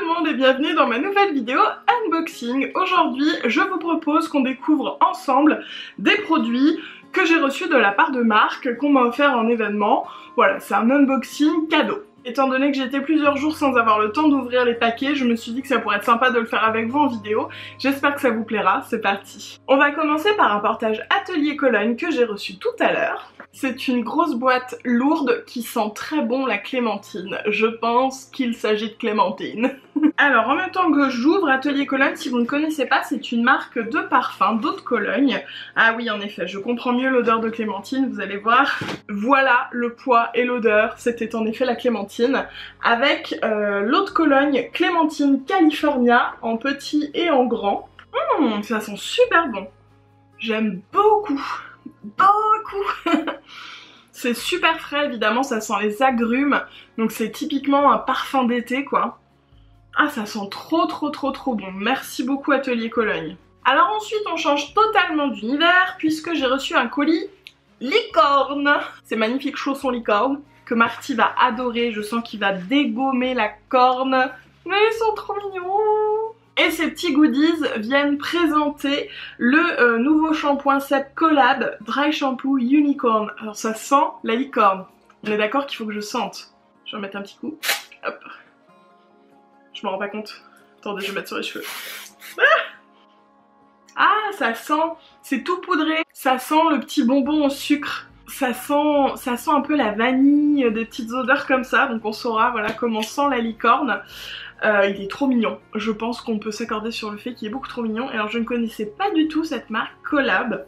le monde et bienvenue dans ma nouvelle vidéo unboxing. Aujourd'hui, je vous propose qu'on découvre ensemble des produits que j'ai reçus de la part de marques qu'on m'a offert en événement. Voilà, c'est un unboxing cadeau. Étant donné que j'étais plusieurs jours sans avoir le temps d'ouvrir les paquets, je me suis dit que ça pourrait être sympa de le faire avec vous en vidéo. J'espère que ça vous plaira, c'est parti. On va commencer par un portage Atelier Cologne que j'ai reçu tout à l'heure. C'est une grosse boîte lourde qui sent très bon la clémentine. Je pense qu'il s'agit de clémentine. Alors en même temps que j'ouvre Atelier Cologne, si vous ne connaissez pas, c'est une marque de parfum d'eau de Cologne. Ah oui, en effet, je comprends mieux l'odeur de clémentine, vous allez voir. Voilà le poids et l'odeur, c'était en effet la clémentine. Avec l'eau de Cologne Clémentine California en petit et en grand. Ça sent super bon. J'aime beaucoup. C'est super frais, évidemment, ça sent les agrumes. Donc c'est typiquement un parfum d'été, quoi. Ah, ça sent trop bon. Merci beaucoup Atelier Cologne. Alors ensuite, on change totalement d'univers puisque j'ai reçu un colis licorne. Ces magnifiques chaussons licorne que Marty va adorer. Je sens qu'il va dégommer la corne. Mais ils sont trop mignons. Et ces petits goodies viennent présenter le nouveau shampoing Sep Collab Dry Shampoo Unicorn. Alors ça sent la licorne. On est d'accord qu'il faut que je sente. Je vais en mettre un petit coup. Hop. Je m'en rends pas compte. Attendez, je vais mettre sur les cheveux. Ah, ça sent. C'est tout poudré. Ça sent le petit bonbon au sucre. Ça sent un peu la vanille, des petites odeurs comme ça. Donc on saura voilà comment sent la licorne. Il est trop mignon. Je pense qu'on peut s'accorder sur le fait qu'il est beaucoup trop mignon. Alors je ne connaissais pas du tout cette marque Collab.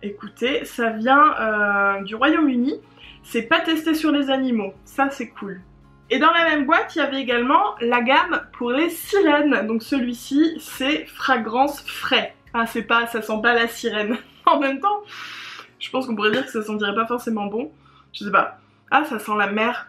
Écoutez, ça vient du Royaume-Uni. C'est pas testé sur les animaux. Ça c'est cool. Et dans la même boîte, il y avait également la gamme pour les sirènes. Donc celui-ci, c'est fragrance frais. Ah, c'est pas, ça sent pas la sirène. En même temps, je pense qu'on pourrait dire que ça sentirait pas forcément bon. Je sais pas. Ah, ça sent la mer.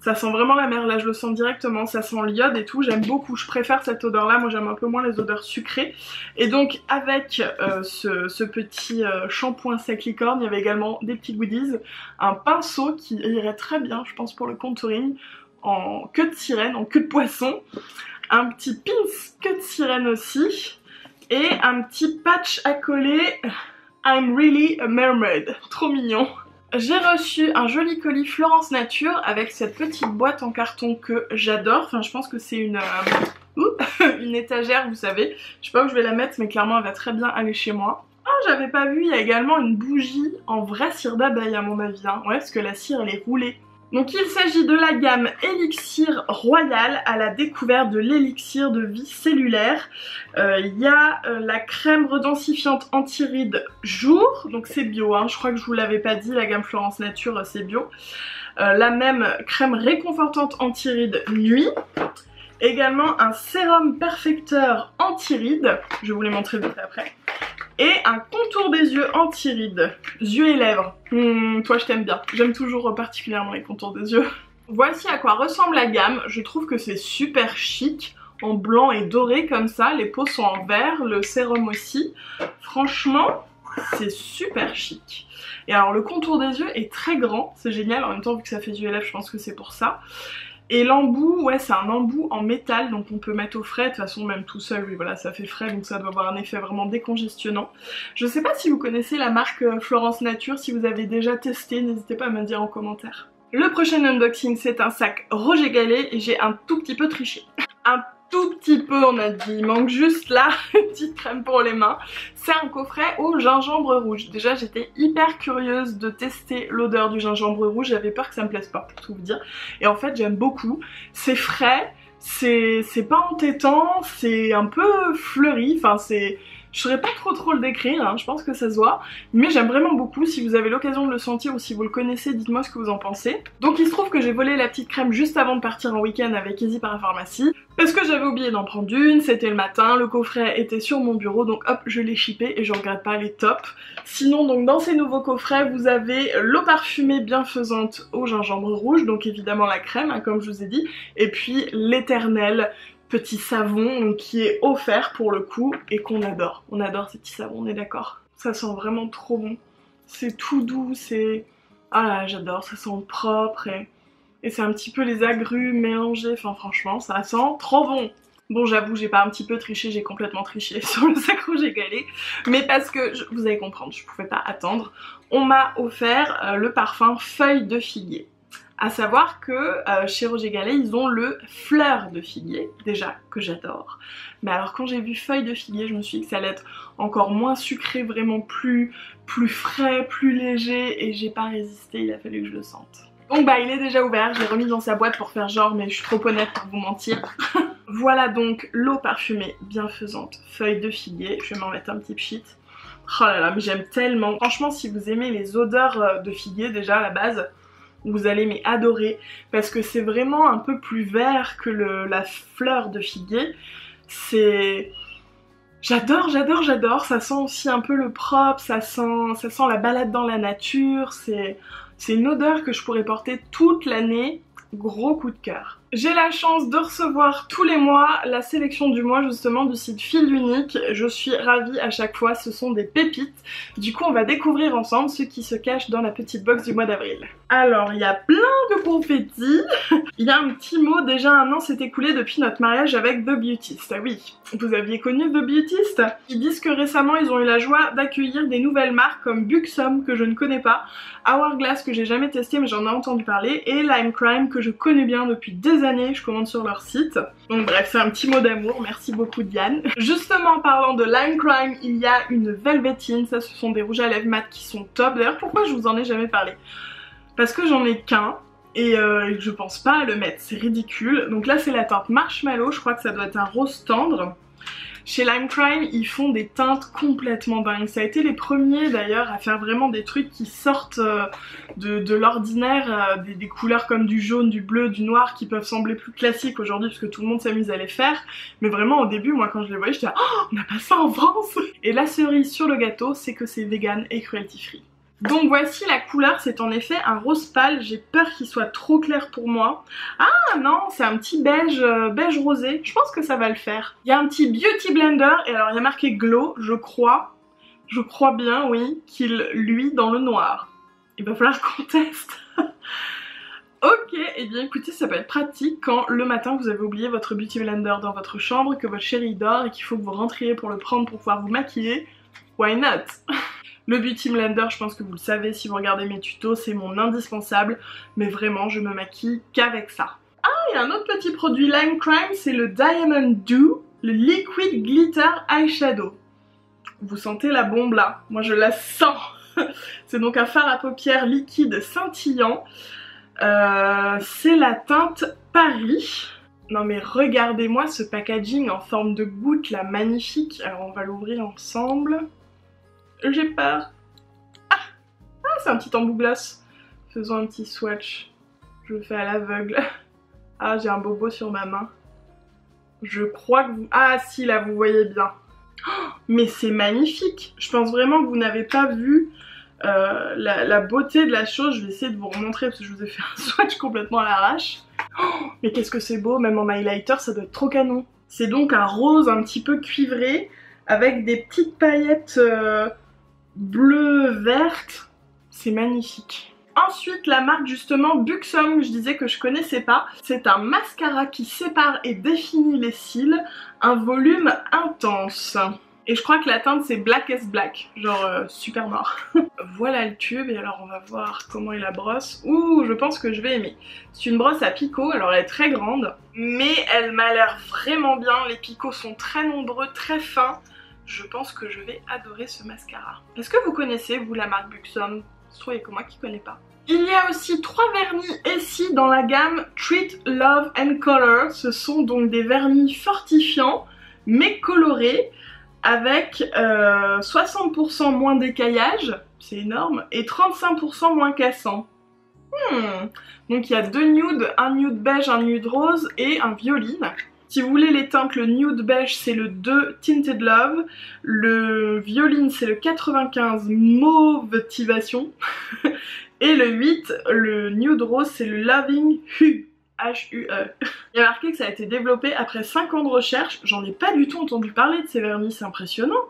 Ça sent vraiment la mer, là je le sens directement, ça sent l'iode et tout, j'aime beaucoup, je préfère cette odeur là, moi j'aime un peu moins les odeurs sucrées. Et donc avec ce petit shampoing sec licorne, il y avait également des petits goodies, un pinceau qui irait très bien je pense pour le contouring, en queue de sirène, en queue de poisson, un petit pins queue de sirène aussi, et un petit patch à coller I'm really a mermaid, trop mignon. J'ai reçu un joli colis Florence Nature avec cette petite boîte en carton que j'adore. Enfin, je pense que c'est une étagère, vous savez. Je sais pas où je vais la mettre, mais clairement, elle va très bien aller chez moi. Ah, j'avais pas vu, il y a également une bougie en vraie cire d'abeille à mon avis. Hein. Ouais, parce que la cire, elle est roulée. Donc il s'agit de la gamme Elixir Royal à la découverte de l'élixir de vie cellulaire. Il y a la crème redensifiante anti-rides jour, donc c'est bio, hein, je crois que je vous l'avais pas dit, la gamme Florence Nature c'est bio. La même crème réconfortante anti-rides nuit. Également un sérum perfecteur anti-rides, je vais vous les montrer vite après. Et un contour des yeux anti-rides, yeux et lèvres. Toi je t'aime bien, j'aime toujours particulièrement les contours des yeux. Voici à quoi ressemble la gamme, je trouve que c'est super chic, en blanc et doré comme ça, les peaux sont en vert, le sérum aussi. Franchement, c'est super chic. Et alors le contour des yeux est très grand, c'est génial, en même temps vu que ça fait yeux et lèvres, je pense que c'est pour ça. Et l'embout, ouais c'est un embout en métal, donc on peut mettre au frais, de toute façon même tout seul, oui voilà ça fait frais, donc ça doit avoir un effet vraiment décongestionnant. Je sais pas si vous connaissez la marque Florence Nature, si vous avez déjà testé, n'hésitez pas à me le dire en commentaire. Le prochain unboxing c'est un sac Roger Gallet et j'ai un tout petit peu triché. Un tout petit peu on a dit, il manque juste là une petite crème pour les mains. C'est un coffret au gingembre rouge. Déjà j'étais hyper curieuse de tester l'odeur du gingembre rouge, j'avais peur que ça me plaise pas pour tout vous dire. Et en fait j'aime beaucoup, c'est frais, c'est pas entêtant, c'est un peu fleuri, enfin c'est... Je saurais pas trop le décrire, hein, je pense que ça se voit, mais j'aime vraiment beaucoup. Si vous avez l'occasion de le sentir ou si vous le connaissez, dites-moi ce que vous en pensez. Donc il se trouve que j'ai volé la petite crème juste avant de partir en week-end avec Easy Parapharmacie, parce que j'avais oublié d'en prendre une, c'était le matin, le coffret était sur mon bureau, donc hop, je l'ai shippé et je regrette pas, elle est top. Sinon donc dans ces nouveaux coffrets, vous avez l'eau parfumée bienfaisante au gingembre rouge, donc évidemment la crème, hein, comme je vous ai dit, et puis l'éternel petit savon qui est offert pour le coup et qu'on adore. On adore ces petits savons, on est d'accord. Ça sent vraiment trop bon. C'est tout doux, c'est... Ah là, j'adore, ça sent propre et... Et c'est un petit peu les agrumes mélangés, enfin franchement ça sent trop bon. Bon j'avoue j'ai pas un petit peu triché, j'ai complètement triché sur le sac rouge égalé. Mais parce que, vous allez comprendre, je pouvais pas attendre. On m'a offert le parfum Feuille de Figuier. À savoir que chez Roger Gallet ils ont le Fleur de Figuier, déjà que j'adore. Mais alors quand j'ai vu Feuille de Figuier je me suis dit que ça allait être encore moins sucré, vraiment plus frais, plus léger, et j'ai pas résisté, il a fallu que je le sente. Donc bah il est déjà ouvert, je l'ai remis dans sa boîte pour faire genre, mais je suis trop honnête pour vous mentir. Voilà donc l'eau parfumée bienfaisante Feuille de Figuier, je vais m'en mettre un petit pchit. Oh là là mais j'aime tellement, franchement si vous aimez les odeurs de figuier déjà à la base, vous allez adorer parce que c'est vraiment un peu plus vert que la fleur de figuier. C'est... J'adore, j'adore, j'adore. Ça sent aussi un peu le propre, ça sent la balade dans la nature. C'est une odeur que je pourrais porter toute l'année. Gros coup de cœur. J'ai la chance de recevoir tous les mois la sélection du mois justement du site Fil Unique. Je suis ravie à chaque fois, ce sont des pépites. Du coup on va découvrir ensemble ce qui se cache dans la petite box du mois d'avril. Alors il y a plein de confettis. Il y a un petit mot, déjà un an s'est écoulé depuis notre mariage avec The Beautist. Ah oui, vous aviez connu The Beautist? Ils disent que récemment ils ont eu la joie d'accueillir des nouvelles marques comme Buxom que je ne connais pas, Hourglass que j'ai jamais testé mais j'en ai entendu parler, et Lime Crime que je connais bien depuis des années, je commande sur leur site. Donc bref, c'est un petit mot d'amour, merci beaucoup Diane. Justement en parlant de Lime Crime, il y a une Velvetine, ça ce sont des rouges à lèvres mat qui sont top. D'ailleurs pourquoi je vous en ai jamais parlé? Parce que j'en ai qu'un et je pense pas à le mettre, c'est ridicule. Donc là c'est la teinte Marshmallow, je crois que ça doit être un rose tendre. Chez Lime Crime, ils font des teintes complètement dingues. Ça a été les premiers d'ailleurs à faire vraiment des trucs qui sortent de l'ordinaire, des couleurs comme du jaune, du bleu, du noir qui peuvent sembler plus classiques aujourd'hui parce que tout le monde s'amuse à les faire. Mais vraiment au début, moi quand je les voyais, j'étais oh, on n'a pas ça en France. Et la cerise sur le gâteau, c'est que c'est vegan et cruelty free. Donc voici la couleur, c'est en effet un rose pâle, j'ai peur qu'il soit trop clair pour moi. Ah non, c'est un petit beige, beige rosé, je pense que ça va le faire. Il y a un petit beauty blender, et alors il y a marqué glow, je crois bien, oui, qu'il luit dans le noir. Il va falloir qu'on teste. Ok, et bien écoutez, ça peut être pratique quand le matin vous avez oublié votre beauty blender dans votre chambre, que votre chéri dort et qu'il faut que vous rentriez pour le prendre pour pouvoir vous maquiller. Why not? Le Beauty Blender, je pense que vous le savez si vous regardez mes tutos, c'est mon indispensable, mais vraiment je me maquille qu'avec ça. Ah, il y a un autre petit produit Lime Crime, c'est le Diamond Dew, le Liquid Glitter Eyeshadow. Vous sentez la bombe là? Moi je la sens. C'est donc un fard à paupières liquide scintillant. C'est la teinte Paris. Non mais regardez-moi ce packaging en forme de goutte là, magnifique. Alors on va l'ouvrir ensemble. J'ai peur. Ah, c'est un petit embout gloss. Faisons un petit swatch. Je le fais à l'aveugle. Ah, j'ai un bobo sur ma main. Je crois que vous... Ah si, là, vous voyez bien. Oh, mais c'est magnifique. Je pense vraiment que vous n'avez pas vu la beauté de la chose. Je vais essayer de vous remontrer parce que je vous ai fait un swatch complètement à l'arrache. Oh, mais qu'est-ce que c'est beau, même en highlighter, ça doit être trop canon. C'est donc un rose un petit peu cuivré avec des petites paillettes... bleu, verte, c'est magnifique. Ensuite la marque justement Buxom, je disais que je connaissais pas, c'est un mascara qui sépare et définit les cils, un volume intense. Et je crois que la teinte c'est Blackest Black, genre super noir. Voilà le tube et alors on va voir comment est la brosse. Ouh, je pense que je vais aimer. C'est une brosse à picots, alors elle est très grande, mais elle m'a l'air vraiment bien, les picots sont très nombreux, très fins. Je pense que je vais adorer ce mascara. Est-ce que vous connaissez, vous, la marque Buxom? Je trouve que moi qui connais pas. Il y a aussi 3 vernis Essie dans la gamme Treat, Love and Color. Ce sont donc des vernis fortifiants, mais colorés, avec 60% moins d'écaillage, c'est énorme, et 35% moins cassant. Donc il y a 2 nudes, un nude beige, un nude rose et un violine. Si vous voulez les teintes, le nude beige c'est le 2 Tinted Love, le violine c'est le 95 Mauvetivation et le 8, le nude rose c'est le Loving Hue, H-U-E. Il y a marqué que ça a été développé après 5 ans de recherche, j'en ai pas du tout entendu parler de ces vernis, c'est impressionnant.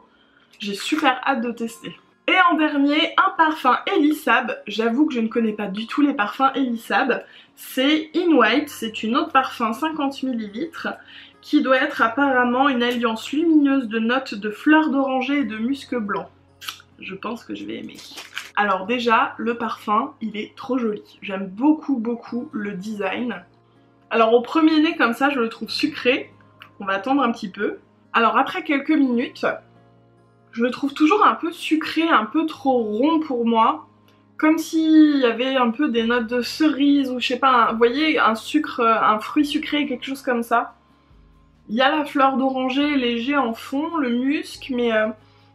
J'ai super hâte de tester. Et en dernier, un parfum Elisab. J'avoue que je ne connais pas du tout les parfums Elisab. C'est In White, c'est une eau de parfum 50 ml qui doit être apparemment une alliance lumineuse de notes de fleurs d'oranger et de musc blanc. Je pense que je vais aimer. Alors déjà, le parfum, il est trop joli. J'aime beaucoup le design. Alors au premier nez comme ça, je le trouve sucré. On va attendre un petit peu. Alors après quelques minutes, je le trouve toujours un peu sucré, un peu trop rond pour moi. Comme s'il y avait un peu des notes de cerise ou je sais pas, vous voyez, un sucre, un fruit sucré, quelque chose comme ça. Il y a la fleur d'oranger léger en fond, le musc, mais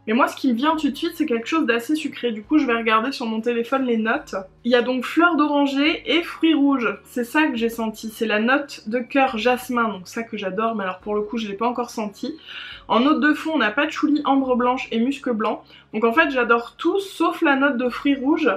moi ce qui me vient tout de suite c'est quelque chose d'assez sucré. Du coup je vais regarder sur mon téléphone les notes. Il y a donc fleur d'oranger et fruits rouges, c'est ça que j'ai senti. C'est la note de cœur jasmin, donc ça que j'adore, mais alors pour le coup je l'ai pas encore senti. En note de fond on a patchouli, ambre blanche et musc blanc. Donc en fait j'adore tout sauf la note de fruits rouges.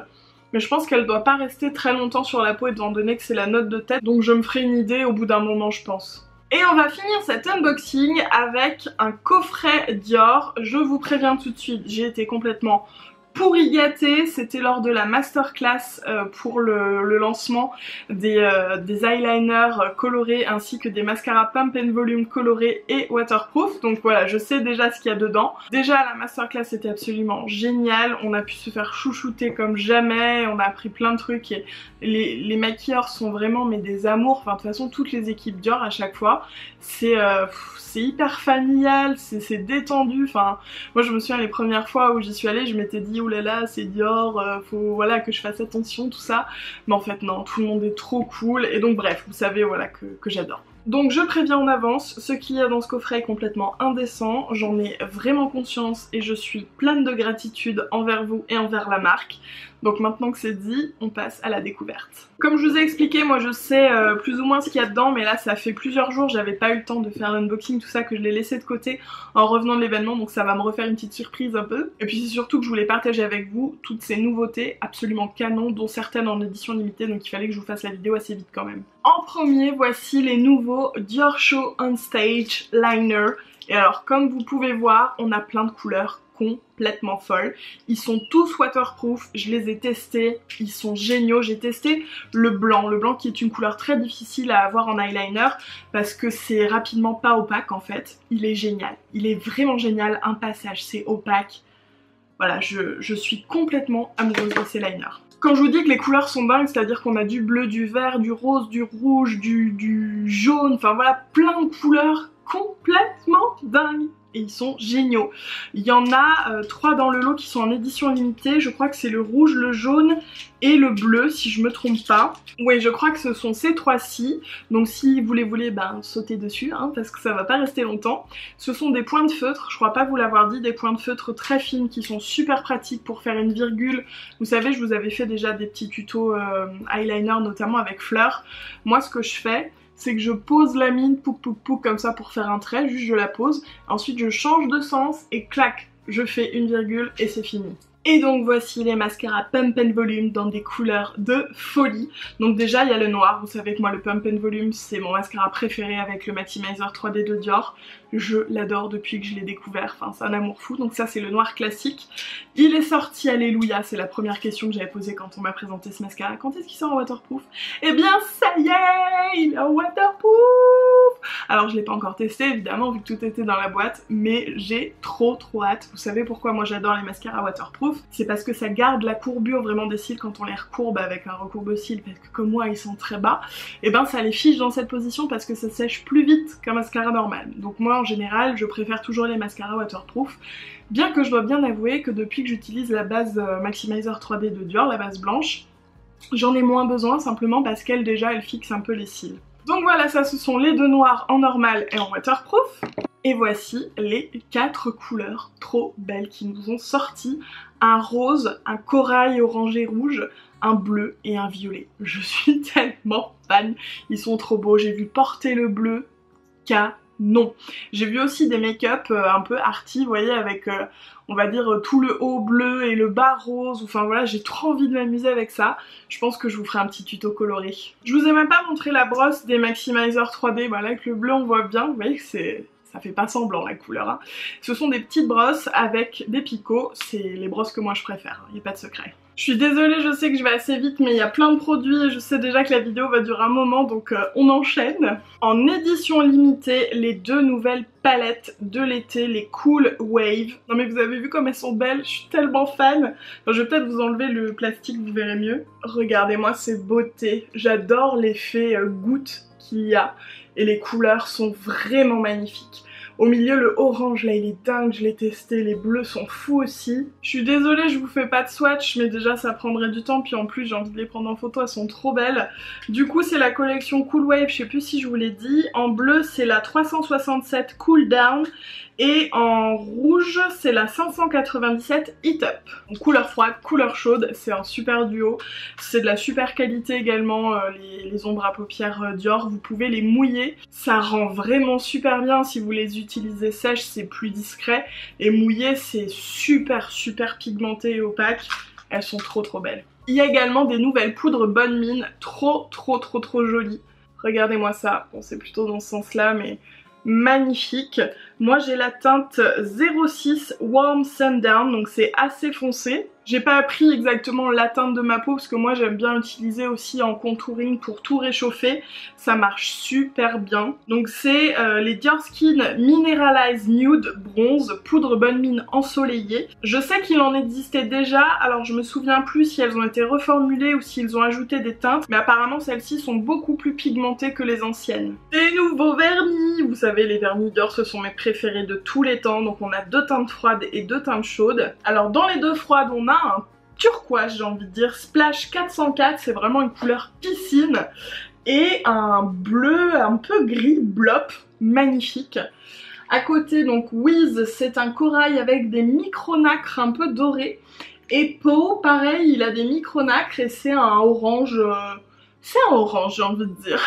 Mais je pense qu'elle doit pas rester très longtemps sur la peau étant donné que c'est la note de tête. Donc je me ferai une idée au bout d'un moment je pense. Et on va finir cet unboxing avec un coffret Dior. Je vous préviens tout de suite, j'ai été complètement pourri gâtée. C'était lors de la masterclass pour le lancement des eyeliners colorés ainsi que des mascaras pump and volume colorés et waterproof. Donc voilà, je sais déjà ce qu'il y a dedans. Déjà la masterclass était absolument géniale. On a pu se faire chouchouter comme jamais. On a appris plein de trucs et les maquilleurs sont vraiment mais des amours. Enfin de toute façon toutes les équipes Dior à chaque fois. C'est hyper familial, c'est détendu. Enfin moi je me souviens les premières fois où j'y suis allée, je m'étais dit oulala c'est Dior, faut voilà que je fasse attention tout ça. Mais en fait non, tout le monde est trop cool et donc bref vous savez voilà que j'adore. Donc je préviens en avance, ce qu'il y a dans ce coffret est complètement indécent, j'en ai vraiment conscience et je suis pleine de gratitude envers vous et envers la marque. Donc maintenant que c'est dit, on passe à la découverte. Comme je vous ai expliqué, moi je sais plus ou moins ce qu'il y a dedans, mais là ça fait plusieurs jours, j'avais pas eu le temps de faire l'unboxing, tout ça, que je l'ai laissé de côté en revenant de l'événement, donc ça va me refaire une petite surprise un peu. Et puis c'est surtout que je voulais partager avec vous toutes ces nouveautés absolument canon, dont certaines en édition limitée, donc il fallait que je vous fasse la vidéo assez vite quand même. En premier, voici les nouveaux Dior Show On Stage Liner. Et alors comme vous pouvez voir, on a plein de couleurs complètement folles. Ils sont tous waterproof, je les ai testés, ils sont géniaux. J'ai testé le blanc qui est une couleur très difficile à avoir en eyeliner parce que c'est rapidement pas opaque en fait. Il est génial, il est vraiment génial, un passage c'est opaque. Voilà, je suis complètement amoureuse de ces liners. Quand je vous dis que les couleurs sont dingues, c'est-à-dire qu'on a du bleu, du vert, du rose, du rouge, du jaune, enfin voilà, plein de couleurs complètement dingues. Et ils sont géniaux. Il y en a 3 dans le lot qui sont en édition limitée. Je crois que c'est le rouge, le jaune et le bleu si je me trompe pas. Oui, je crois que ce sont ces 3-ci. Donc si vous les voulez, sautez dessus hein, parce que ça va pas rester longtemps. Ce sont des points de feutre, je crois pas vous l'avoir dit, des points de feutre très fines qui sont super pratiques pour faire une virgule. Vous savez, je vous avais fait déjà des petits tutos eyeliner notamment avec Fleur. Moi ce que je fais, c'est que je pose la mine, pouc comme ça pour faire un trait, juste je la pose, ensuite je change de sens et clac, je fais une virgule et c'est fini. Et donc voici les mascaras Pump and Volume dans des couleurs de folie. Donc déjà il y a le noir, vous savez que moi le Pump and Volume c'est mon mascara préféré avec le Maximizer 3D de Dior. Je l'adore depuis que je l'ai découvert, enfin c'est un amour fou. Donc ça c'est le noir classique. Il est sorti, alléluia, c'est la première question que j'avais posée quand on m'a présenté ce mascara. Quand est-ce qu'il sort en waterproof? Eh bien ça y est, il est en waterproof. Alors je l'ai pas encore testé évidemment vu que tout était dans la boîte, mais j'ai trop hâte. Vous savez pourquoi moi j'adore les mascaras waterproof? C'est parce que ça garde la courbure vraiment des cils quand on les recourbe avec un recourbe-cils, parce que comme moi ils sont très bas, et ben ça les fiche dans cette position parce que ça sèche plus vite qu'un mascara normal. Donc moi en général je préfère toujours les mascaras waterproof, bien que je dois bien avouer que depuis que j'utilise la base Maximizer 3D de Dior, la base blanche, j'en ai moins besoin simplement parce qu'elle déjà elle fixe un peu les cils. Donc voilà, ça ce sont les deux noirs en normal et en waterproof. Et voici les 4 couleurs trop belles qui nous ont sorti. Un rose, un corail orangé rouge, un bleu et un violet. Je suis tellement fan, ils sont trop beaux. J'ai vu porter le bleu, canon. J'ai vu aussi des make-up un peu arty, vous voyez, avec on va dire tout le haut bleu et le bas rose. Enfin voilà, j'ai trop envie de m'amuser avec ça. Je pense que je vous ferai un petit tuto coloré. Je vous ai même pas montré la brosse des Maximizer 3D. Voilà, avec le bleu on voit bien, vous voyez que c'est ça fait pas semblant la couleur, hein. Ce sont des petites brosses avec des picots, c'est les brosses que moi je préfère, il n'y a pas de secret. Je suis désolée, je sais que je vais assez vite, mais il y a plein de produits et je sais déjà que la vidéo va durer un moment, donc on enchaîne. En édition limitée, les 2 nouvelles palettes de l'été, les Cool Wave. Non mais vous avez vu comme elles sont belles, je suis tellement fan. Enfin, je vais peut-être vous enlever le plastique, vous verrez mieux. Regardez-moi ces beautés, j'adore l'effet goutte qu'il y a et les couleurs sont vraiment magnifiques. Au milieu, le orange là il est dingue, je l'ai testé, les bleus sont fous aussi. Je suis désolée, je vous fais pas de swatch, mais déjà ça prendrait du temps, puis en plus j'ai envie de les prendre en photo, elles sont trop belles. Du coup c'est la collection Cool Wave, je sais plus si je vous l'ai dit. En bleu c'est la 367 Cool Down et en rouge c'est la 597 Heat Up. Donc couleur froide, couleur chaude, c'est un super duo. C'est de la super qualité également, les ombres à paupières Dior, vous pouvez les mouiller. Ça rend vraiment super bien si vous les utilisez sèches, c'est plus discret. Et mouillé c'est super pigmenté et opaque. Elles sont trop belles. Il y a également des nouvelles poudres Bonne Mine, trop jolies. Regardez-moi ça, bon c'est plutôt dans ce sens là mais magnifique. Moi j'ai la teinte 06 Warm Sundown, donc c'est assez foncé. J'ai pas appris exactement la teinte de ma peau parce que moi j'aime bien utiliser aussi en contouring pour tout réchauffer. Ça marche super bien. Donc c'est les Dior Skin Mineralize Nude Bronze Poudre Bonne Mine ensoleillée. Je sais qu'il en existait déjà, alors je me souviens plus si elles ont été reformulées ou s'ils ont ajouté des teintes, mais apparemment celles-ci sont beaucoup plus pigmentées que les anciennes. Des nouveaux vernis, vous savez les vernis Dior ce sont mes préférés de tous les temps, donc on a 2 teintes froides et 2 teintes chaudes. Alors dans les 2 froides on a un turquoise, j'ai envie de dire, Splash 404, c'est vraiment une couleur piscine, et un bleu un peu gris blop, magnifique. À côté donc Wiz, c'est un corail avec des micronacres un peu dorés, et Pau pareil il a des micronacres et c'est un orange, j'ai envie de dire.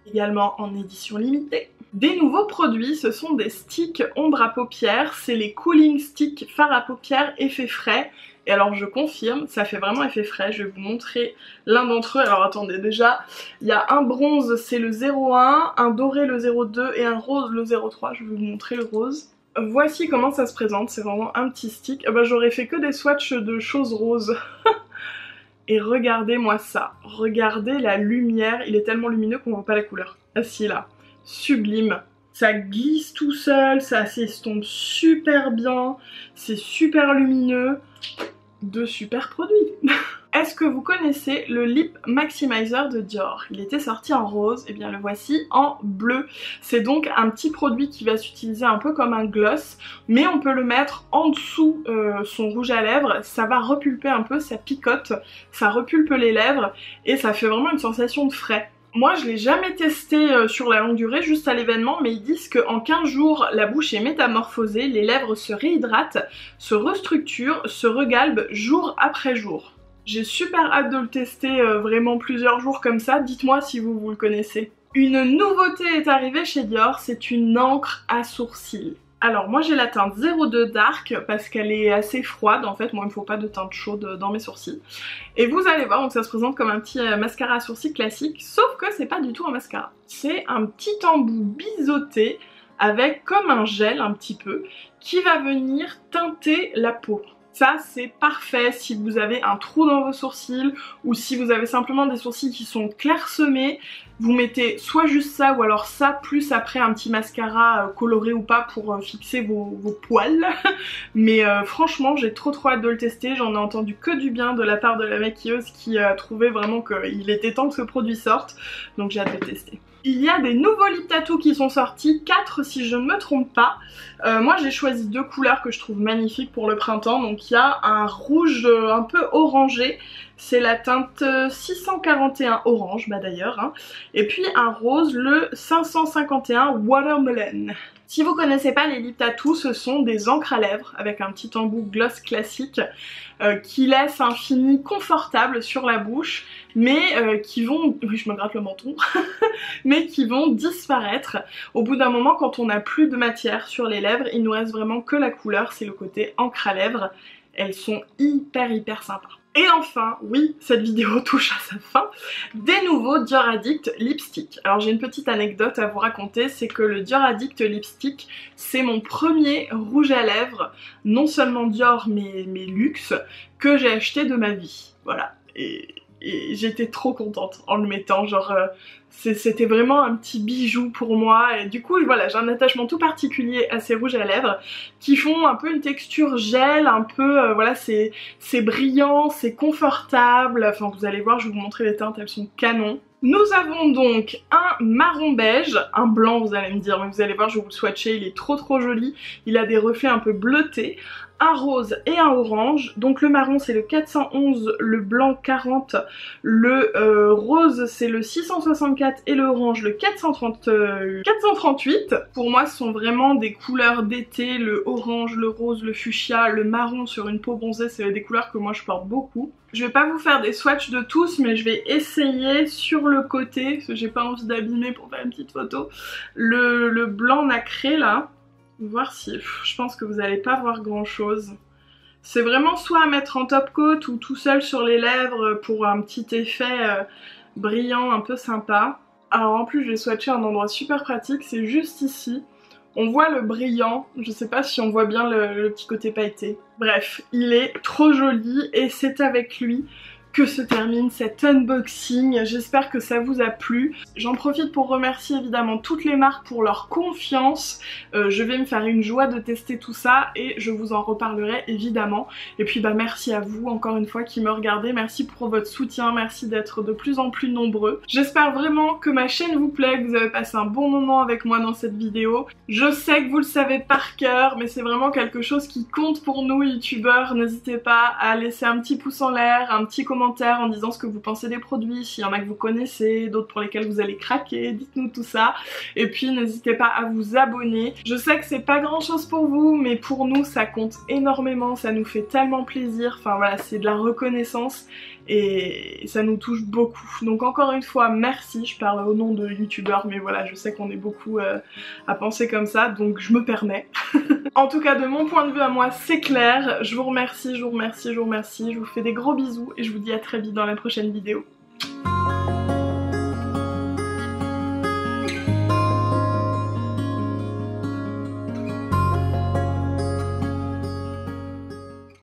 Également en édition limitée. Des nouveaux produits, ce sont des sticks ombre à paupières, c'est les Cooling Stick fard à paupières effet frais. Et alors je confirme, ça fait vraiment effet frais, je vais vous montrer l'un d'entre eux. Alors attendez, déjà, il y a un bronze, c'est le 01, un doré le 02 et un rose le 03, je vais vous montrer le rose. Voici comment ça se présente, c'est vraiment un petit stick. Bah, j'aurais fait que des swatchs de choses roses. Et regardez-moi ça, regardez la lumière, il est tellement lumineux qu'on voit pas la couleur. Ah si là, sublime. Ça glisse tout seul, ça s'estompe super bien, c'est super lumineux. De super produits. Est-ce que vous connaissez le Lip Maximizer de Dior? Il était sorti en rose, et bien le voici en bleu. C'est donc un petit produit qui va s'utiliser un peu comme un gloss, mais on peut le mettre en dessous son rouge à lèvres, ça va repulper un peu, ça picote, ça repulpe les lèvres, et ça fait vraiment une sensation de frais. Moi je l'ai jamais testé sur la longue durée, juste à l'événement, mais ils disent qu'en 15 jours la bouche est métamorphosée, les lèvres se réhydratent, se restructurent, se regalbent jour après jour. J'ai super hâte de le tester vraiment plusieurs jours comme ça, dites-moi si vous le connaissez. Une nouveauté est arrivée chez Dior, c'est une encre à sourcils. Alors moi j'ai la teinte 02 Dark parce qu'elle est assez froide en fait, moi il me faut pas de teinte chaude dans mes sourcils. Et vous allez voir, donc ça se présente comme un petit mascara à sourcils classique, sauf que c'est pas du tout un mascara. C'est un petit embout biseauté avec comme un gel un petit peu qui va venir teinter la peau. Ça c'est parfait si vous avez un trou dans vos sourcils ou si vous avez simplement des sourcils qui sont clairsemés. Vous mettez soit juste ça ou alors ça plus après un petit mascara coloré ou pas pour fixer vos poils. Mais franchement j'ai trop hâte de le tester, j'en ai entendu que du bien de la part de la maquilleuse qui a trouvé vraiment qu'il était temps que ce produit sorte. Donc j'ai hâte de tester. Il y a des nouveaux lip tattoos qui sont sortis, 4 si je ne me trompe pas. Moi j'ai choisi 2 couleurs que je trouve magnifiques pour le printemps. Donc il y a un rouge un peu orangé, c'est la teinte 641 orange bah d'ailleurs, hein. Et puis un rose, le 551 Watermelon. Si vous connaissez pas les lip tattoos, ce sont des encres à lèvres avec un petit embout gloss classique qui laisse un fini confortable sur la bouche, mais qui vont, oui je me gratte le menton, mais qui vont disparaître au bout d'un moment quand on n'a plus de matière sur les lèvres. Il nous reste vraiment que la couleur, c'est le côté encre à lèvres. Elles sont hyper sympas. Et enfin, oui, cette vidéo touche à sa fin, des nouveaux Dior Addict Lipstick. Alors j'ai une petite anecdote à vous raconter, c'est que le Dior Addict Lipstick, c'est mon premier rouge à lèvres, non seulement Dior mais luxe, que j'ai acheté de ma vie. Voilà, et j'étais trop contente en le mettant, genre c'était vraiment un petit bijou pour moi, et du coup voilà, j'ai un attachement tout particulier à ces rouges à lèvres qui font un peu une texture gel, un peu voilà, c'est brillant, c'est confortable, enfin vous allez voir, je vais vous montrer les teintes, elles sont canon. Nous avons donc un marron beige, un blanc vous allez me dire, mais vous allez voir, je vais vous le swatcher, il est trop joli, il a des reflets un peu bleutés, un rose et un orange. Donc le marron c'est le 411, le blanc 40, le rose c'est le 664 et le orange le 438. Pour moi ce sont vraiment des couleurs d'été, le orange, le rose, le fuchsia, le marron sur une peau bronzée, c'est des couleurs que moi je porte beaucoup. Je vais pas vous faire des swatchs de tous, mais je vais essayer sur le côté, parce que j'ai pas envie d'abîmer pour faire une petite photo, le blanc nacré là. Voir si... je pense que vous allez pas voir grand chose. C'est vraiment soit à mettre en top coat ou tout seul sur les lèvres pour un petit effet brillant un peu sympa. Alors en plus je vais swatcher un endroit super pratique, c'est juste ici. On voit le brillant, je sais pas si on voit bien le petit côté pailleté. Bref, il est trop joli et c'est avec lui que se termine cet unboxing. J'espère que ça vous a plu. J'en profite pour remercier évidemment toutes les marques pour leur confiance. Je vais me faire une joie de tester tout ça et je vous en reparlerai évidemment. Et puis bah merci à vous encore une fois qui me regardez, merci pour votre soutien, merci d'être de plus en plus nombreux. J'espère vraiment que ma chaîne vous plaît, que vous avez passé un bon moment avec moi dans cette vidéo. Je sais que vous le savez par cœur, mais c'est vraiment quelque chose qui compte pour nous youtubeurs. N'hésitez pas à laisser un petit pouce en l'air, un petit commentaire en disant ce que vous pensez des produits, s'il y en a que vous connaissez, d'autres pour lesquels vous allez craquer, dites-nous tout ça. Et puis n'hésitez pas à vous abonner. Je sais que c'est pas grand chose pour vous, mais pour nous ça compte énormément, ça nous fait tellement plaisir, enfin voilà, c'est de la reconnaissance et ça nous touche beaucoup. Donc encore une fois merci, je parle au nom de youtubeurs, mais voilà, je sais qu'on est beaucoup à penser comme ça, donc je me permets. En tout cas de mon point de vue à moi c'est clair, je vous remercie, je vous remercie, je vous remercie, je vous fais des gros bisous et je vous dis à très vite dans la prochaine vidéo.